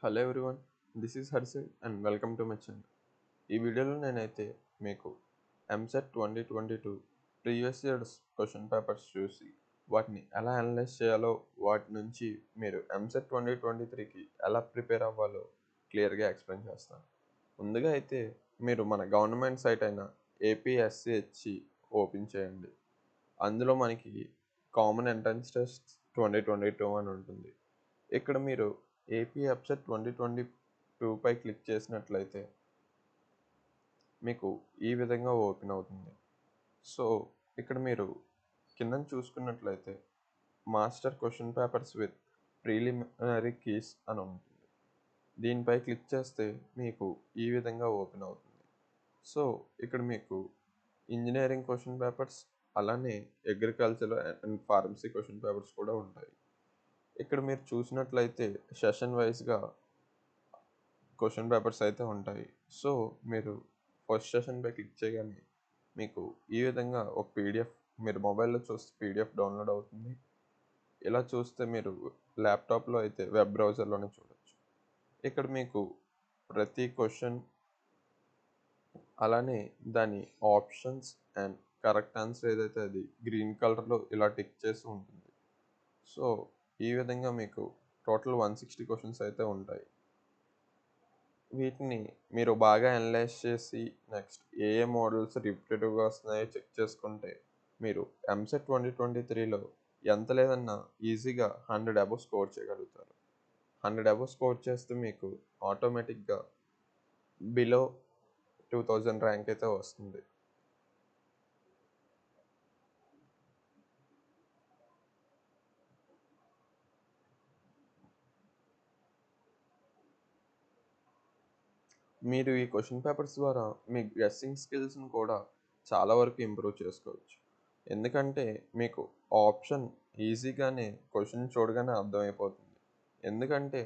Hello everyone, this is Harshil and welcome to my channel. ఈ వీడియోలో నేనైతే మీకు EAMCET 2022 previous years question papers చూసి వాటిని ఎలా అనలైజ్ చేయాలో, వాటి నుంచి మీరు ఎంసెట్ 2023కి ఎలా ప్రిపేర్ అవ్వాలో క్లియర్గా ఎక్స్ప్లెయిన్ చేస్తాను. ముందుగా అయితే మీరు మన గవర్నమెంట్ సైట్ అయిన ఏపీఎస్సిహెచ్ ఓపెన్ చేయండి. అందులో మనకి కామన్ ఎంట్రన్స్ టెస్ట్ 2022 అని ఉంటుంది. ఇక్కడ మీరు ఏపీ ఎంసెట్ 2022 పై క్లిక్ చేసినట్లయితే మీకు ఈ విధంగా ఓపెన్ అవుతుంది. సో ఇక్కడ మీరు కింద చూసుకున్నట్లయితే master question papers with preliminary keys అని ఉంటుంది. దీనిపై క్లిక్ చేస్తే మీకు ఈ విధంగా ఓపెన్ అవుతుంది. సో ఇక్కడ మీకు ఇంజనీరింగ్ క్వశ్చన్ పేపర్స్, అలానే agriculture and pharmacy question papers కూడా ఉంటాయి. ఇక్కడ మీరు చూసినట్లయితే సెషన్ వైజ్గా క్వశ్చన్ పేపర్స్ అయితే ఉంటాయి. సో మీరు ఫస్ట్ సెషన్పై క్లిక్ చేయగానే మీకు ఈ విధంగా ఒక పీడిఎఫ్ మీరు మొబైల్లో చూస్తే పీడిఎఫ్ డౌన్లోడ్ అవుతుంది. ఇలా చూస్తే మీరు ల్యాప్టాప్లో అయితే వెబ్ బ్రౌజర్లోనే చూడొచ్చు. ఇక్కడ మీకు ప్రతి క్వశ్చన్, అలానే దాని ఆప్షన్స్ అండ్ కరెక్ట్ ఆన్సర్ ఏదైతే అది గ్రీన్ కలర్లో ఇలా టిక్ చేసి ఉంటుంది. సో ఈ విధంగా మీకు టోటల్ 160 క్వశ్చన్స్ అయితే ఉంటాయి. వీటిని మీరు బాగా అనలైజ్ చేసి నెక్స్ట్ ఏ మోడల్స్ రిపీటెడ్గా వస్తున్నాయో చెక్ చేసుకుంటే మీరు ఎంసెట్ 2023లో ఎంత లేదన్నా ఈజీగా 100 అబోవ్ స్కోర్ చేయగలుగుతారు. 100 అబోవ్ స్కోర్ చేస్తే మీకు ఆటోమేటిక్గా బిలో 2000 ర్యాంక్ అయితే వస్తుంది. మీరు ఈ క్వశ్చన్ పేపర్స్ ద్వారా మీ గెస్సింగ్ స్కిల్స్ని కూడా చాలా వరకు ఇంప్రూవ్ చేసుకోవచ్చు. ఎందుకంటే మీకు ఆప్షన్ ఈజీగానే క్వశ్చన్ చూడగానే అర్థమైపోతుంది. ఎందుకంటే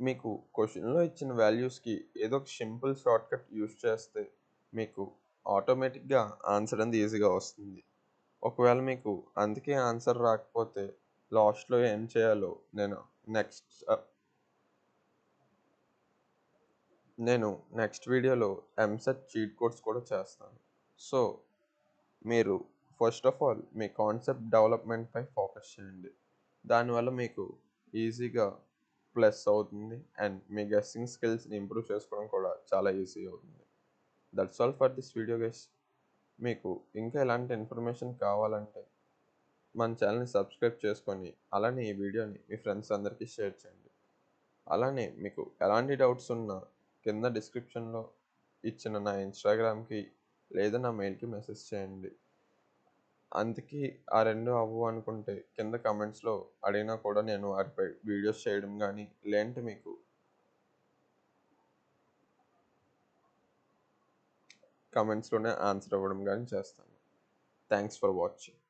మీకు క్వశ్చన్లో ఇచ్చిన వాల్యూస్కి ఏదో ఒక సింపుల్ షార్ట్కట్ యూస్ చేస్తే మీకు ఆటోమేటిక్గా ఆన్సర్ అనేది ఈజీగా వస్తుంది. ఒకవేళ మీకు అందుకే ఆన్సర్ రాకపోతే లాస్ట్లో ఏం చేయాలో నేను నెక్స్ట్ వీడియోలో ఎంసెట్ చీట్ కోడ్స్ కూడా చేస్తాను. సో మీరు ఫస్ట్ ఆఫ్ ఆల్ మీ కాన్సెప్ట్ డెవలప్మెంట్పై ఫోకస్ చేయండి. దానివల్ల మీకు ఈజీగా ప్లస్ అవుతుంది అండ్ మీ గెస్సింగ్ స్కిల్స్ని ఇంప్రూవ్ చేసుకోవడం కూడా చాలా ఈజీ అవుతుంది. That's all for this video guys. మీకు ఇంకా ఎలాంటి ఇన్ఫర్మేషన్ కావాలంటే మన ఛానల్ని సబ్స్క్రైబ్ చేసుకొని అలానే ఈ వీడియోని మీ ఫ్రెండ్స్ అందరికీ షేర్ చేయండి. అలానే మీకు ఎలాంటి డౌట్స్ ఉన్నా కింద డిస్క్రిప్షన్లో ఇచ్చిన నా ఇన్స్టాగ్రామ్కి లేదా నా మెయిల్కి మెసేజ్ చేయండి. అందుకే ఆ రెండు అవ్వు అనుకుంటే కింద కమెంట్స్లో అడిగినా కూడా నేను వాటిపై వీడియోస్ చేయడం కానీ, లేదంటే మీకు కమెంట్స్లోనే ఆన్సర్ ఇవ్వడం కానీ చేస్తాను. Thanks for watching.